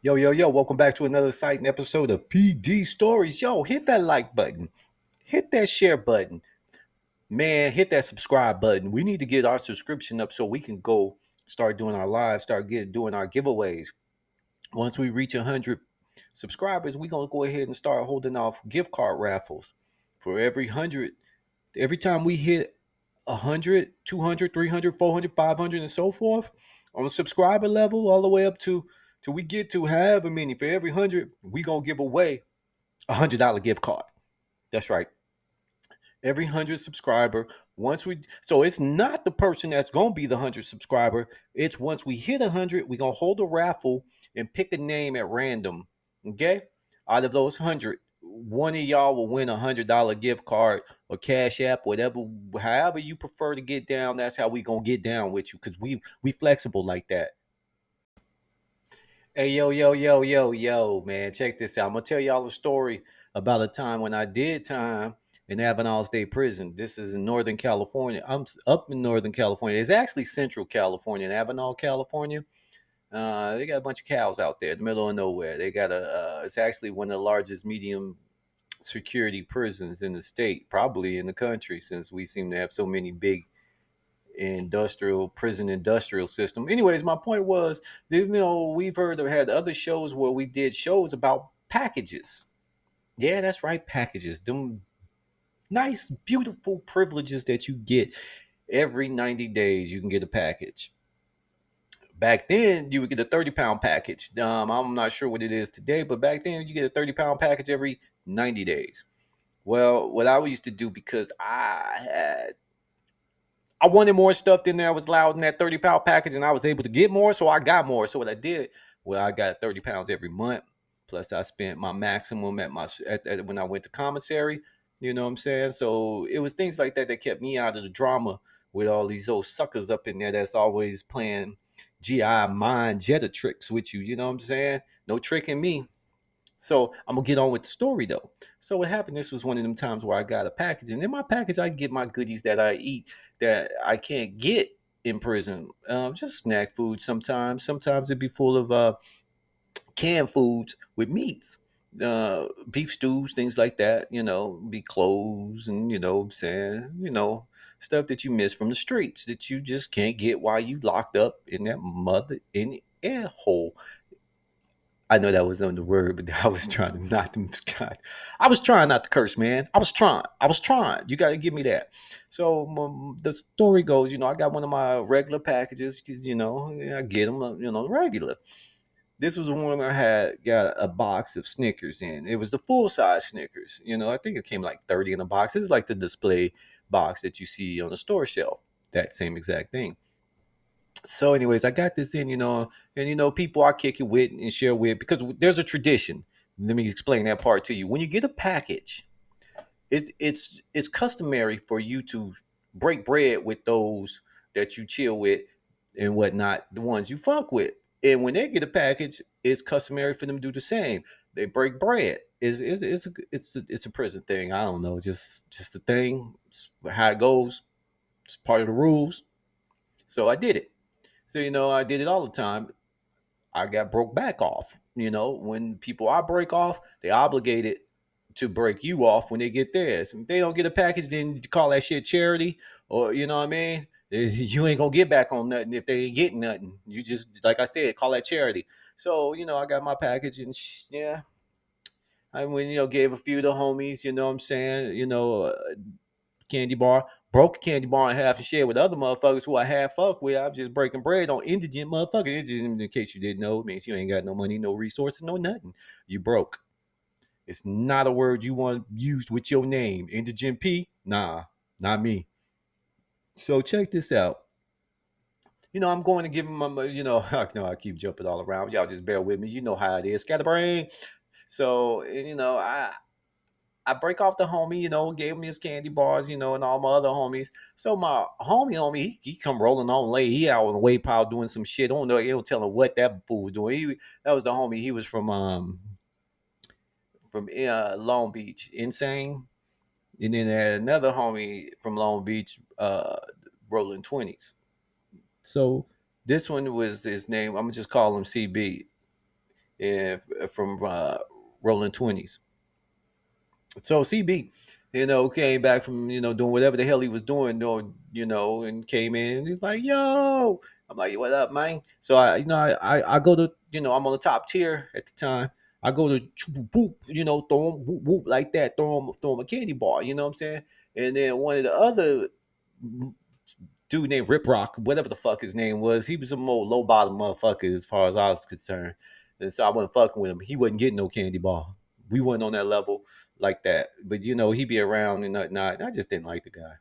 Yo, yo, yo, welcome back to another exciting episode of PD Stories. Yo, hit that like button, hit that share button, man, hit that subscribe button. We need to get our subscription up so we can go start doing our lives, doing our giveaways. Once we reach 100 subscribers, we're going to go ahead and start holding off gift card raffles. For every 100, every time we hit 100, 200, 300, 400, 500, and so forth on the subscriber level, all the way up to till we get to however many. For every 100, we gonna give away $100 gift card. That's right. Every 100 subscriber. Once we so it's not the person that's gonna be the 100 subscriber. It's once we hit 100, we gonna hold a raffle and pick a name at random. Okay, out of those 100, one of y'all will win $100 gift card or cash app, whatever, however you prefer to get down. That's how we gonna get down with you, because we flexible like that. Hey, yo, yo, yo, yo, yo, man, check this out. I'm gonna tell y'all a story about a time when I did time in Avenal State Prison. This is in Northern California. Up in Northern California. It's actually Central California, in Avenal, California. They got a bunch of cows out there in the middle of nowhere. They got it's actually one of the largest medium security prisons in the state, probably in the country, since we seem to have so many big industrial system. Anyways, my point was, we've heard or had other shows where we did shows about packages. Yeah, that's right, packages. Them nice, beautiful privileges that you get every 90 days. You can get a package. Back then, you would get a 30-pound package. I'm not sure what it is today, but back then, you get a 30-pound package every 90 days. Well, what I used to do, because I wanted more stuff than there was allowed in that 30-pound package, and I was able to get more, so I got more. So what I did, well, I got 30 pounds every month. Plus, I spent my maximum when I went to commissary. You know what I'm saying? So it was things like that that kept me out of the drama with all these old suckers up in there that's always playing GI mind Jetta tricks with you. You know what I'm saying? No tricking me. So I'm gonna get on with the story though. So what happened? This was one of them times where I got a package, and in my package I get my goodies that I eat that I can't get in prison. Just snack food sometimes. Sometimes it'd be full of canned foods with meats, beef stews, things like that. Be clothes and what I'm saying. Stuff that you miss from the streets that you just can't get while you locked up in that mother in air hole. I know that was on the word, but I was trying to not to God. I was trying not to curse, man. I was trying. I was trying. You got to give me that. So the story goes, I got one of my regular packages because I get them, regular. This was one I had got a box of Snickers in. It was the full size Snickers. I think it came like 30 in a box. It's like the display box that you see on the store shelf. That same exact thing. So anyways, I got this in, and people I kick it with and share with, because there's a tradition. Let me explain that part to you. When you get a package, it's customary for you to break bread with those that you chill with and whatnot, the ones you fuck with. And when they get a package, it's customary for them to do the same. They break bread. It's a prison thing. I don't know, just a thing. It's how it goes. It's part of the rules. So I did it. So I did it all the time. I got broke back off. When people I break off, they obligated to break you off when they get theirs. If they don't get a package, then you call that shit charity, or you know what I mean. You ain't gonna get back on nothing if they ain't getting nothing. You just, like I said, call that charity. So I got my package, and yeah, I went, gave a few of the homies. You know what I'm saying? Candy bar. Broke a candy bar in half and shared with other motherfuckers who I had fuck with. I'm just breaking bread on indigent motherfuckers. Indigent, in case you didn't know, it means you ain't got no money, no resources, no nothing. You broke. It's not a word you want used with your name. Indigent P? Nah, not me. So check this out. I'm going to give him my, I know I keep jumping all around. Y'all just bear with me. You know how it is. Scatterbrain. So, I break off the homie, gave him his candy bars, and all my other homies. So my homie, he come rolling on late. He out on the way pile doing some shit. I don't know. He don't tell him what that fool was doing. That was the homie. He was from Long Beach, insane. And then had another homie from Long Beach, rolling 20s. So this one was his name. I'm gonna just call him CB. and from Rolling 20s. So CB, came back from doing whatever the hell he was doing, and came in and he's like, "Yo," I'm like, "What up, man?" So I go to I'm on the top tier at the time. I go to whoop, throw him whoop whoop like that, throw him a candy bar, you know what I'm saying? And then one of the other dude named Rip Rock, whatever the fuck his name was, he was a more low bottom motherfucker as far as I was concerned. And so I wasn't fucking with him. He wasn't getting no candy bar. We wasn't on that level like that. But he be around and not. I just didn't like the guy.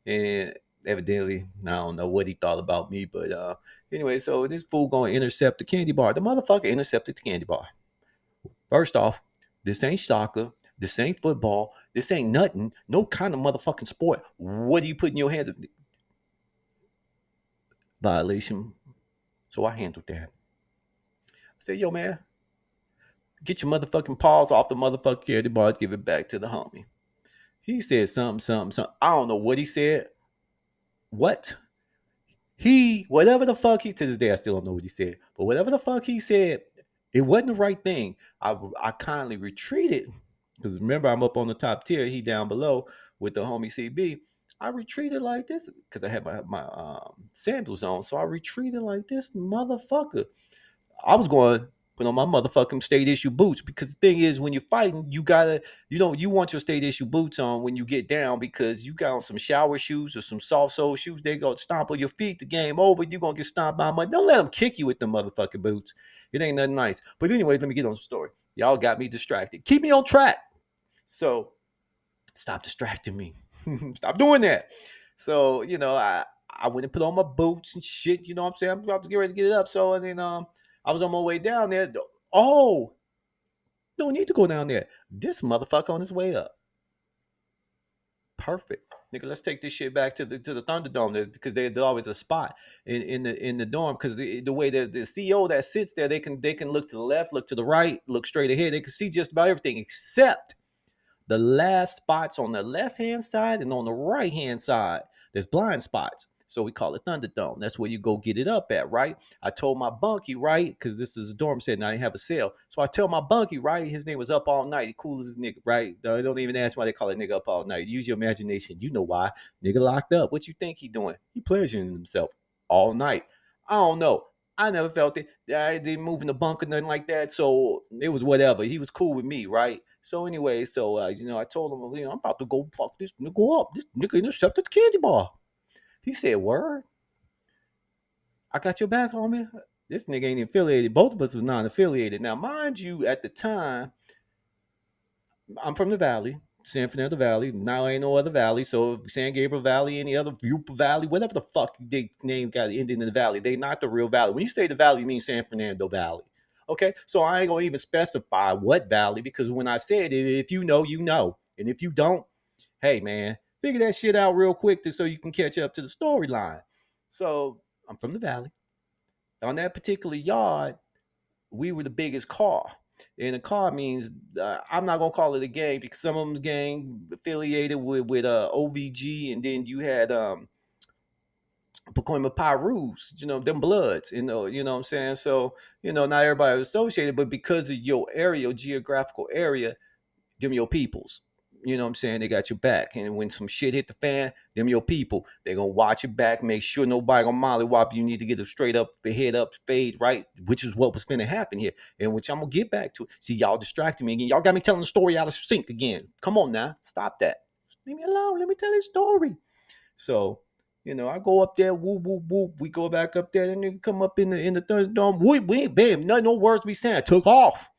And evidently, I don't know what he thought about me, but anyway, so this fool gonna intercept the candy bar. The motherfucker intercepted the candy bar. First off, this ain't soccer. This ain't football. This ain't nothing. No kind of motherfucking sport. What are you putting your hands? Violation. So I handled that. I said, "Yo, man, get your motherfucking paws off the motherfucking candy bars, give it back to the homie." He said something, something, something. I don't know what he said. What? Whatever the fuck to this day, I still don't know what he said. But whatever the fuck he said, it wasn't the right thing. I kindly retreated. Because remember, I'm up on the top tier, he down below with the homie CB. I retreated like this because I had my sandals on. So I retreated like this motherfucker. I was going to put on my motherfucking state issue boots because the thing is, when you're fighting, you gotta, you want your state issue boots on when you get down because you got on some shower shoes or some soft sole shoes. They go stomp on your feet. The game over. You're gonna get stomped by mud. Don't let them kick you with the motherfucking boots. It ain't nothing nice. But anyway, let me get on the story. Y'all got me distracted. Keep me on track. So stop distracting me. Stop doing that. So I went and put on my boots and shit. You know what I'm saying? I'm about to get ready to get it up. So and then I was on my way down there. Oh, don't need to go down there. This motherfucker on his way up. Perfect. Nigga, let's take this shit back to the Thunderdome because there's always a spot in the dorm because the way the CEO that sits there, they can look to the left, look to the right, look straight ahead. They can see just about everything except the last spots on the left hand side and on the right hand side, there's blind spots. So we call it Thunderdome. That's where you go get it up at, right? I told my bunkie, right? Because this is a dorm set and I didn't have a cell. So I tell my bunkie, right? His name was Up All Night. Cool as a nigga, right? Don't even ask why they call it nigga Up All Night. Use your imagination. You know why. Nigga locked up. What you think he doing? He pleasuring himself all night. I don't know. I never felt it. I didn't move in the bunker, nothing like that. So it was whatever. He was cool with me, right? So anyway, I told him, I'm about to go fuck this nigga up. This nigga intercepted the candy bar. He said, "Word, I got your back, homie." This nigga ain't affiliated. Both of us was non-affiliated. Now, mind you, at the time, I'm from the Valley, San Fernando Valley. Now ain't no other valley. So San Gabriel Valley, any other Yupa Valley, whatever the fuck they name got ending in the valley, they not the real valley. When you say the valley, you mean San Fernando Valley. Okay, so I ain't gonna even specify what valley because when I said it, if you know, you know, and if you don't, hey man, figure that shit out real quick so you can catch up to the storyline. So I'm from the valley. On that particular yard, we were the biggest car. And a car means I'm not gonna call it a gang because some of them's gang affiliated with OVG, and then you had Pacoima Pyrus, them Bloods, what I'm saying. So not everybody was associated, but because of your area, your geographical area, them your peoples. You know what I'm saying? They got your back. And when some shit hit the fan, them your people. They gonna watch your back, make sure nobody gonna mollywop you. Need to get a straight up, head up, fade, right? Which is what was finna happen here. And which I'm gonna get back to. See, y'all distracted me again. Y'all got me telling the story out of sync again. Come on now. Stop that. Leave me alone. Let me tell this story. So, I go up there, whoop, whoop, whoop. We go back up there, and then come up in the third dome. We ain't bam, no words we saying. Took off.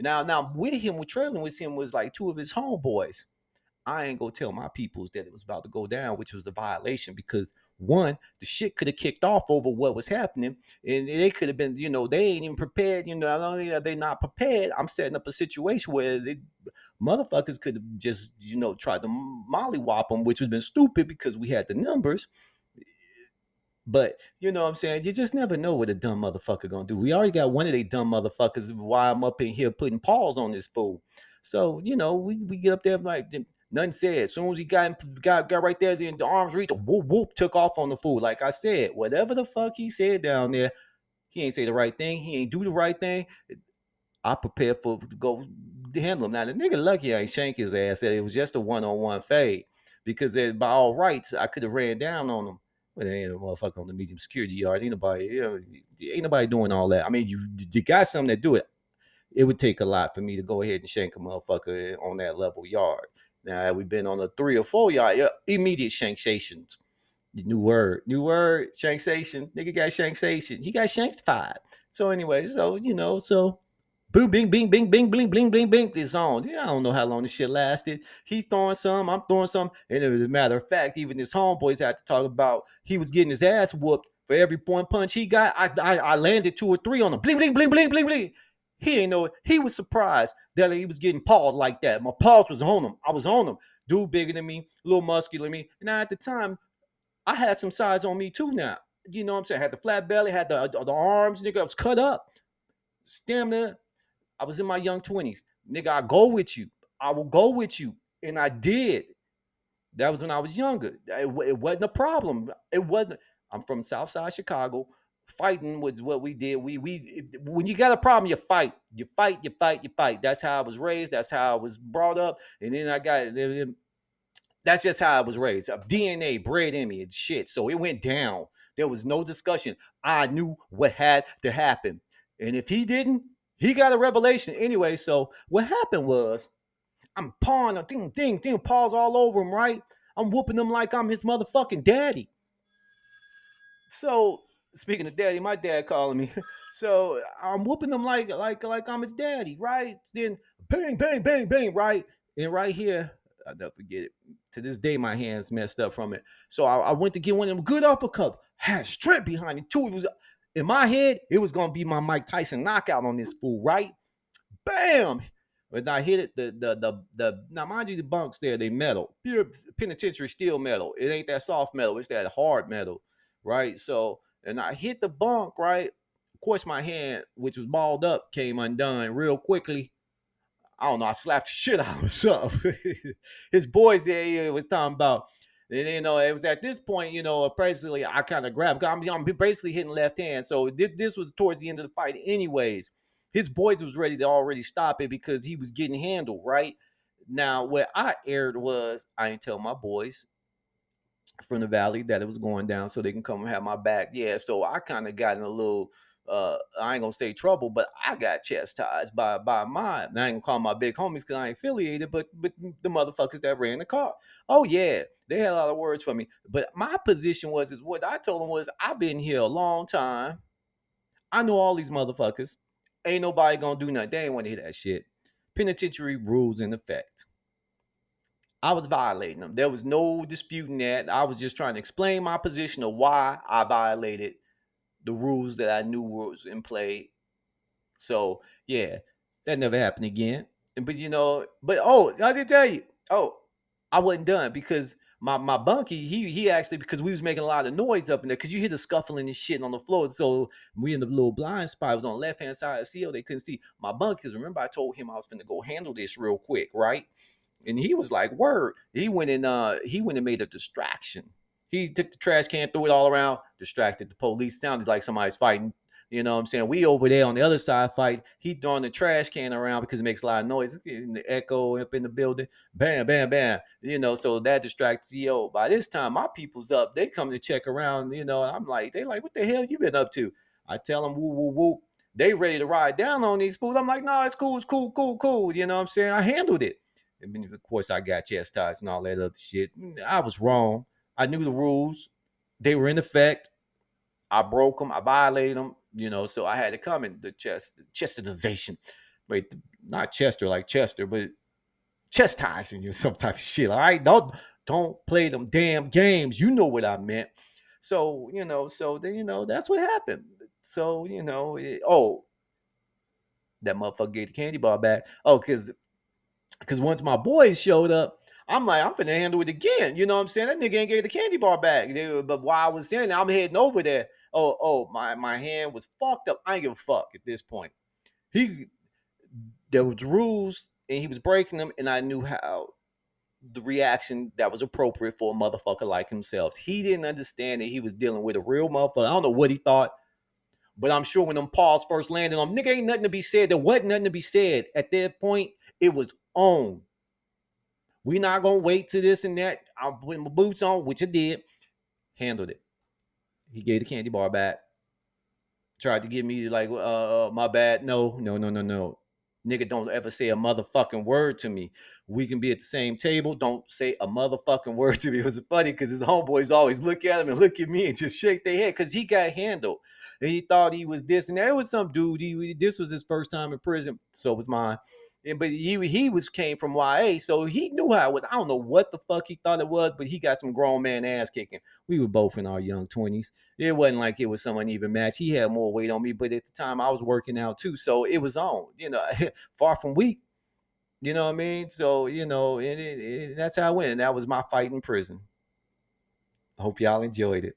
Now with him, with trailing with him was like two of his homeboys. I ain't gonna tell my peoples that it was about to go down, which was a violation because one, the shit could have kicked off over what was happening, and they could have been, they ain't even prepared. Not only are they not prepared, I'm setting up a situation where motherfuckers could have just, tried to mollywop them, which would have been stupid because we had the numbers. But you know what I'm saying? You just never know what a dumb motherfucker gonna do. We already got one of they dumb motherfuckers while I'm up in here putting paws on this fool. So, we get up there like nothing said. As soon as he got right there, then the arms reached, whoop whoop, took off on the fool. Like I said, whatever the fuck he said down there, he ain't say the right thing. He ain't do the right thing. I prepared for to go handle him. Now the nigga lucky I ain't shank his ass. That it was just a one-on-one fade because by all rights I could have ran down on him. But there ain't a motherfucker on the medium security yard. Ain't nobody, ain't nobody doing all that. I mean, you got some that do it. It would take a lot for me to go ahead and shank a motherfucker on that level yard. Now, had we been on a 3 or 4 yard, yeah, immediate shanksations. New word, shanksation. Nigga got shanksation. He got shanksified. So anyway, so so boom, bing, bing, bing, bing, bling, bling, bling, bing. This on. Yeah, I don't know how long this shit lasted. He throwing some, I'm throwing some, and as a matter of fact, even his homeboys had to talk about he was getting his ass whooped for every point punch he got. I landed 2 or 3 on him. Bling, bling, bling, bling, bling, bling. He ain't know it. He was surprised that he was getting pawed like that. My paws was on him. I was on him. Dude bigger than me, a little muscular than me. And at the time, I had some size on me too now. You know what I'm saying? I had the flat belly, had the arms, nigga. I was cut up. Stamina. I was in my young 20s. Nigga, I go with you. I will go with you. And I did. That was when I was younger. It wasn't a problem. It wasn't. I'm from Southside Chicago. Fighting was what we did. When you got a problem, you fight. You fight, you fight, you fight. That's how I was raised. That's how I was brought up. And then I got that's just how I was raised. DNA bred in me and shit. So it went down. There was no discussion. I knew what had to happen. And if he didn't, he got a revelation anyway. So what happened was I'm pawing a ding, ding, ding, paws all over him, right? I'm whooping him like I'm his motherfucking daddy. So speaking of daddy, my dad calling me. So I'm whooping him like I'm his daddy, right? Then bang, bang, bang, bang, right? And right here, I'll never forget it. To this day, my hands messed up from it. So I went to get one of them good uppercut. Had strength behind it too. It was in my head, it was gonna be my Mike Tyson knockout on this fool, right? Bam! When I hit it, the now mind you, the bunks there, they metal. Pure penitentiary steel metal. It ain't that soft metal, it's that hard metal, right? So, and I hit the bunk, right? Of course, my hand, which was balled up, came undone real quickly. I don't know, I slapped the shit out of something. His boys there was talking about, and it was at this point, basically I kind of grabbed. I'm basically hitting left hand, so this was towards the end of the fight, anyways. His boys was ready to already stop it because he was getting handled right. Now, where I aired was I didn't tell my boys from the valley that it was going down so they can come and have my back. Yeah, so I kind of got in a little I ain't gonna say trouble, but I got chastised by my I ain't gonna call my big homies because I ain't affiliated, but the motherfuckers that ran the car. Oh yeah, they had a lot of words for me. But my position was is what I told them was I've been here a long time. I know all these motherfuckers. Ain't nobody gonna do nothing. They ain't want to hear that shit. Penitentiary rules in effect. I was violating them. There was no disputing that. I was just trying to explain my position of why I violated the rules that I knew was in play. So yeah, that never happened again. But but I did tell you. Oh, I wasn't done because my bunkie, he actually because we was making a lot of noise up in there because you hear the scuffling and shit on the floor. So we in the little blind spot. It was on the left hand side of the CO. They couldn't see my bunkie. Because remember I told him I was finna go handle this real quick, right? And he was like, "Word." He went and made a distraction. He took the trash can, threw it all around, distracted the police. Sounded like somebody's fighting. You know what I'm saying? We over there on the other side fight. He throwing the trash can around because it makes a lot of noise. Getting the echo up in the building. Bam, bam, bam. So that distracts CEO. By this time, my people's up. They come to check around. I'm like, they like, what the hell you been up to? I tell them, woo, woo, woo. They ready to ride down on these fools. I'm like, no, it's cool, it's cool, cool, cool. You know what I'm saying? I handled it. And then, of course, I got chastised and all that other shit. I was wrong. I knew the rules. They were in effect. I broke them. I violated them. So I had to come in the chastisation. Wait, not Chester like Chester, but chastising you some type of shit. All right, don't play them damn games. You know what I meant. So so then that's what happened. So that motherfucker gave the candy bar back. Oh, because once my boys showed up, I'm like, I'm finna handle it again. You know what I'm saying? That nigga ain't gave the candy bar back. But while I was saying that, I'm heading over there. Oh, my hand was fucked up. I ain't give a fuck at this point. He There was rules and he was breaking them, and I knew how the reaction that was appropriate for a motherfucker like himself. He didn't understand that he was dealing with a real motherfucker. I don't know what he thought, But I'm sure when them paws first landed on, nigga, ain't nothing to be said. There wasn't nothing to be said. At that point, it was on. We not gonna wait to this and that. I'm putting my boots on, which I did. Handled it. He gave the candy bar back. Tried to give me like, my bad. No, no, no, no, no. Nigga, don't ever say a motherfucking word to me. We can be at the same table. Don't say a motherfucking word to me. It was funny because his homeboys always look at him and look at me and just shake their head because he got handled. And he thought he was this and that. It was some dude. This was his first time in prison. So was mine. But he was came from YA, so he knew how it was. I don't know what the fuck he thought it was, but he got some grown man ass kicking. We were both in our young 20s. It wasn't like it was some uneven match. He had more weight on me, but at the time I was working out too, so it was on. Far from weak. You know what I mean? So that's how I went. That was my fight in prison. I hope y'all enjoyed it.